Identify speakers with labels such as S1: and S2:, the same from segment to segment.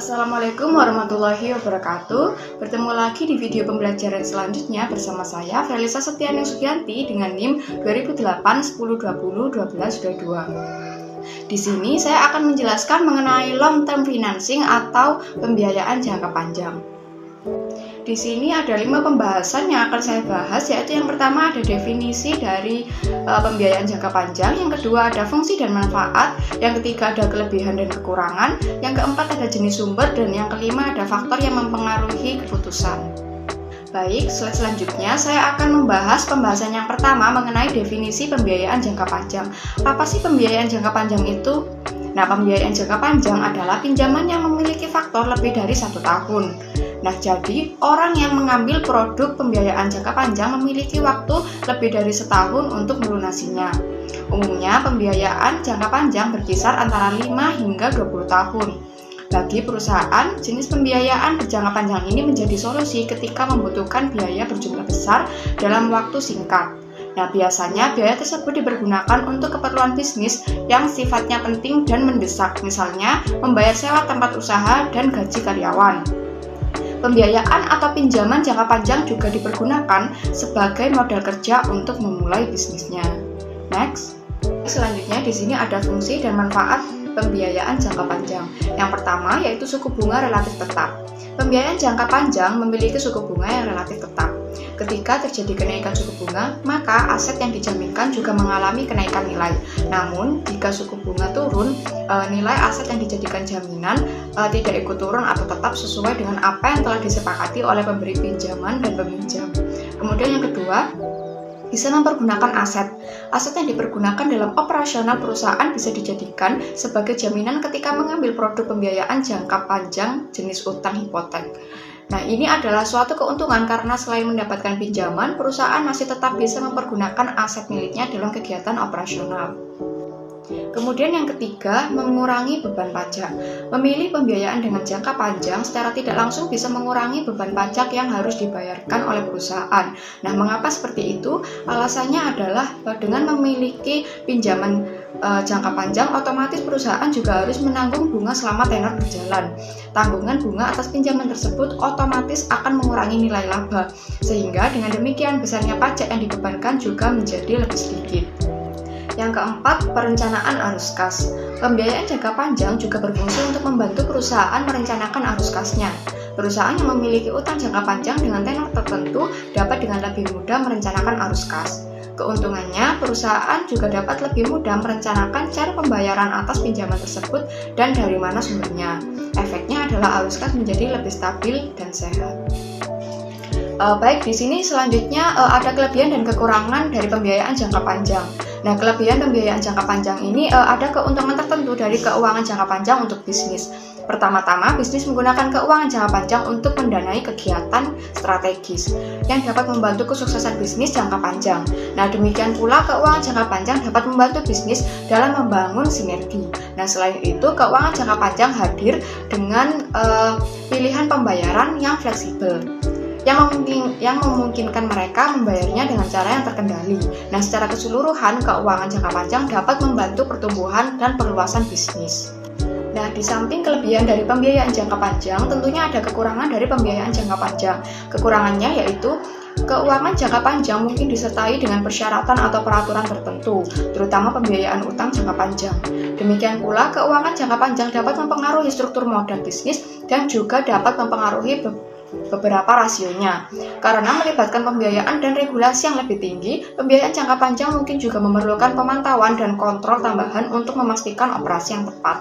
S1: Assalamualaikum warahmatullahi wabarakatuh. Bertemu lagi di video pembelajaran selanjutnya bersama saya Felisa Setianing Sugianti dengan NIM 2008 10 20 12 22. Di sini saya akan menjelaskan mengenai long term financing atau pembiayaan jangka panjang. Di sini ada 5 pembahasan yang akan saya bahas, yaitu yang pertama ada definisi dari pembiayaan jangka panjang, yang kedua ada fungsi dan manfaat, yang ketiga ada kelebihan dan kekurangan, yang keempat ada jenis sumber, dan yang kelima ada faktor yang mempengaruhi keputusan. Baik, slide selanjutnya saya akan membahas pembahasan yang pertama mengenai definisi pembiayaan jangka panjang. Apa sih pembiayaan jangka panjang itu? Nah, pembiayaan jangka panjang adalah pinjaman yang memiliki faktor lebih dari 1 tahun. Nah, jadi orang yang mengambil produk pembiayaan jangka panjang memiliki waktu lebih dari setahun untuk melunasinya. Umumnya, pembiayaan jangka panjang berkisar antara 5 hingga 20 tahun. Bagi perusahaan, jenis pembiayaan berjangka panjang ini menjadi solusi ketika membutuhkan biaya berjumlah besar dalam waktu singkat. Nah, biasanya biaya tersebut dipergunakan untuk keperluan bisnis yang sifatnya penting dan mendesak, misalnya membayar sewa tempat usaha dan gaji karyawan. Pembiayaan atau pinjaman jangka panjang juga dipergunakan sebagai modal kerja untuk memulai bisnisnya. Next. Selanjutnya di sini ada fungsi dan manfaat pembiayaan jangka panjang. Yang pertama yaitu suku bunga relatif tetap. Pembiayaan jangka panjang memiliki suku bunga yang relatif tetap. Ketika terjadi kenaikan suku bunga, maka aset yang dijaminkan juga mengalami kenaikan nilai. Namun, jika suku bunga turun, nilai aset yang dijadikan jaminan tidak ikut turun atau tetap sesuai dengan apa yang telah disepakati oleh pemberi pinjaman dan peminjam. Kemudian yang kedua, bisa mempergunakan aset. Aset yang dipergunakan dalam operasional perusahaan bisa dijadikan sebagai jaminan ketika mengambil produk pembiayaan jangka panjang jenis utang hipotek. Nah, ini adalah suatu keuntungan karena selain mendapatkan pinjaman, perusahaan masih tetap bisa mempergunakan aset miliknya dalam kegiatan operasional. Kemudian yang ketiga, mengurangi beban pajak. Memilih pembiayaan dengan jangka panjang secara tidak langsung bisa mengurangi beban pajak yang harus dibayarkan oleh perusahaan. Nah, mengapa seperti itu? Alasannya adalah dengan memiliki pinjaman jangka panjang, otomatis perusahaan juga harus menanggung bunga selama tenor berjalan. Tanggungan bunga atas pinjaman tersebut otomatis akan mengurangi nilai laba, sehingga dengan demikian besarnya pajak yang dibebankan juga menjadi lebih sedikit. Yang keempat, perencanaan arus kas. Pembiayaan jangka panjang juga berfungsi untuk membantu perusahaan merencanakan arus kasnya. Perusahaan yang memiliki utang jangka panjang dengan tenor tertentu dapat dengan lebih mudah merencanakan arus kas. Keuntungannya, perusahaan juga dapat lebih mudah merencanakan cara pembayaran atas pinjaman tersebut dan dari mana sumbernya. Efeknya adalah arus kas menjadi lebih stabil dan sehat. Baik, di sini selanjutnya ada kelebihan dan kekurangan dari pembiayaan jangka panjang. Nah, kelebihan pembiayaan jangka panjang ini ada keuntungan tertentu dari keuangan jangka panjang untuk bisnis. Pertama-tama, bisnis menggunakan keuangan jangka panjang untuk mendanai kegiatan strategis yang dapat membantu kesuksesan bisnis jangka panjang. Nah, demikian pula keuangan jangka panjang dapat membantu bisnis dalam membangun sinergi. Nah, selain itu, keuangan jangka panjang hadir dengan pilihan pembayaran yang fleksibel, yang memungkinkan mereka membayarnya dengan cara yang terkendali. Nah, secara keseluruhan, keuangan jangka panjang dapat membantu pertumbuhan dan perluasan bisnis. Nah, di samping kelebihan dari pembiayaan jangka panjang, tentunya ada kekurangan dari pembiayaan jangka panjang. Kekurangannya yaitu keuangan jangka panjang mungkin disertai dengan persyaratan atau peraturan tertentu, terutama pembiayaan utang jangka panjang. Demikian pula, keuangan jangka panjang dapat mempengaruhi struktur modal bisnis dan juga dapat mempengaruhi beberapa rasionya. Karena melibatkan pembiayaan dan regulasi yang lebih tinggi, pembiayaan jangka panjang mungkin juga memerlukan pemantauan dan kontrol tambahan untuk memastikan operasi yang tepat.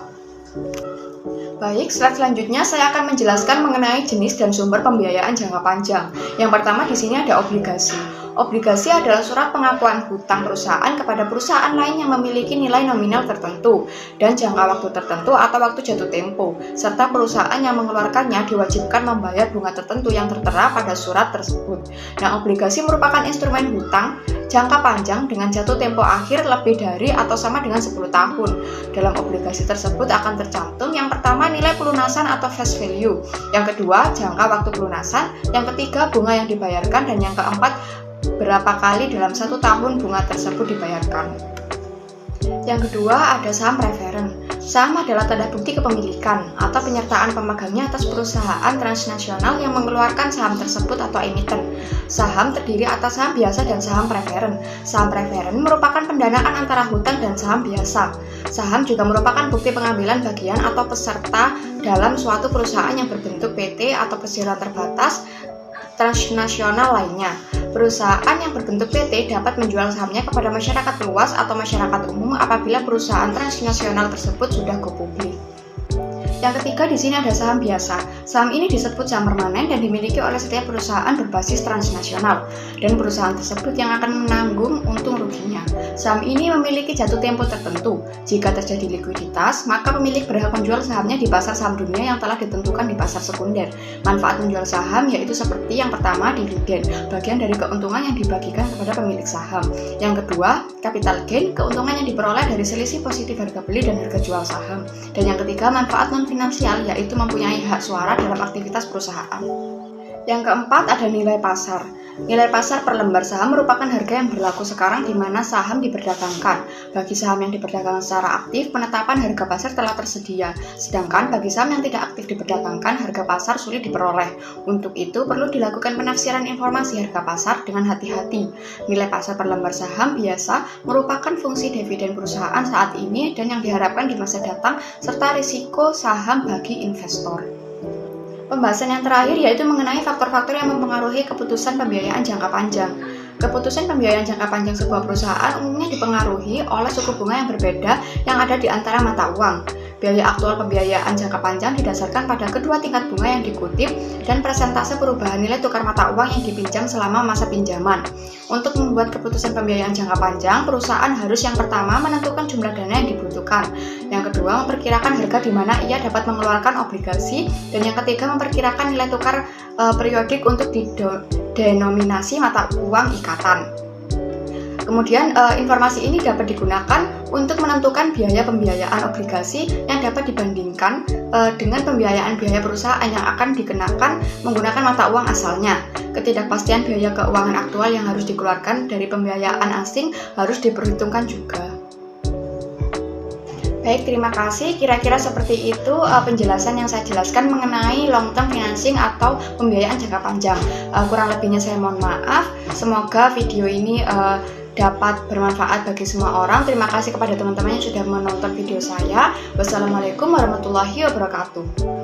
S1: Baik, slide selanjutnya saya akan menjelaskan mengenai jenis dan sumber pembiayaan jangka panjang. Yang pertama di sini ada obligasi. Obligasi adalah surat pengakuan hutang perusahaan kepada perusahaan lain yang memiliki nilai nominal tertentu dan jangka waktu tertentu atau waktu jatuh tempo, serta perusahaan yang mengeluarkannya diwajibkan membayar bunga tertentu yang tertera pada surat tersebut. Nah, obligasi merupakan instrumen hutang jangka panjang dengan jatuh tempo akhir lebih dari atau sama dengan 10 tahun. Dalam obligasi tersebut akan tercantum yang pertama nilai pelunasan atau face value, yang kedua jangka waktu pelunasan, yang ketiga bunga yang dibayarkan, dan yang keempat berapa kali dalam 1 tahun bunga tersebut dibayarkan. Yang kedua ada saham preferen. Saham adalah tanda bukti kepemilikan atau penyertaan pemegangnya atas perusahaan transnasional yang mengeluarkan saham tersebut atau emiten. Saham terdiri atas saham biasa dan saham preferen. Saham preferen merupakan pendanaan antara hutang dan saham biasa. Saham juga merupakan bukti pengambilan bagian atau peserta dalam suatu perusahaan yang berbentuk PT atau perseroan terbatas transnasional lainnya. Perusahaan yang berbentuk PT dapat menjual sahamnya kepada masyarakat luas atau masyarakat umum apabila perusahaan transnasional tersebut sudah go publik. Yang ketiga di sini ada saham biasa. Saham ini disebut saham permanen dan dimiliki oleh setiap perusahaan berbasis transnasional dan perusahaan tersebut yang akan menanggung untung ruginya. Saham ini memiliki jatuh tempo tertentu. Jika terjadi likuiditas, maka pemilik berhak menjual sahamnya di pasar saham dunia yang telah ditentukan di pasar sekunder. Manfaat menjual saham yaitu seperti yang pertama dividen, bagian dari keuntungan yang dibagikan kepada pemilik saham. Yang kedua, capital gain, keuntungan yang diperoleh dari selisih positif harga beli dan harga jual saham. Dan yang ketiga, manfaat finansial yaitu mempunyai hak suara dalam aktivitas perusahaan. Yang keempat ada nilai pasar. Nilai pasar per lembar saham merupakan harga yang berlaku sekarang di mana saham diperdagangkan. Bagi saham yang diperdagangkan secara aktif, penetapan harga pasar telah tersedia. Sedangkan bagi saham yang tidak aktif diperdagangkan, harga pasar sulit diperoleh. Untuk itu perlu dilakukan penafsiran informasi harga pasar dengan hati-hati. Nilai pasar per lembar saham biasa merupakan fungsi dividen perusahaan saat ini dan yang diharapkan di masa datang serta risiko saham bagi investor. Pembahasan yang terakhir yaitu mengenai faktor-faktor yang mempengaruhi keputusan pembiayaan jangka panjang. Keputusan pembiayaan jangka panjang sebuah perusahaan umumnya dipengaruhi oleh suku bunga yang berbeda yang ada di antara mata uang. Biaya aktual pembiayaan jangka panjang didasarkan pada kedua tingkat bunga yang dikutip dan persentase perubahan nilai tukar mata uang yang dipinjam selama masa pinjaman. Untuk membuat keputusan pembiayaan jangka panjang, perusahaan harus yang pertama menentukan jumlah dana yang dibutuhkan. Yang kedua, memperkirakan harga di mana ia dapat mengeluarkan obligasi. Dan yang ketiga, memperkirakan nilai tukar periodik untuk denominasi mata uang ikatan. Kemudian informasi ini dapat digunakan untuk menentukan biaya pembiayaan obligasi yang dapat dibandingkan dengan pembiayaan biaya perusahaan yang akan dikenakan menggunakan mata uang asalnya. Ketidakpastian biaya keuangan aktual yang harus dikeluarkan dari pembiayaan asing harus diperhitungkan juga. Baik, terima kasih. Kira-kira seperti itu penjelasan yang saya jelaskan mengenai long term financing atau pembiayaan jangka panjang. Kurang lebihnya saya mohon maaf. Semoga video ini dapat bermanfaat bagi semua orang. Terima kasih kepada teman-teman yang sudah menonton video saya. Wassalamualaikum warahmatullahi wabarakatuh.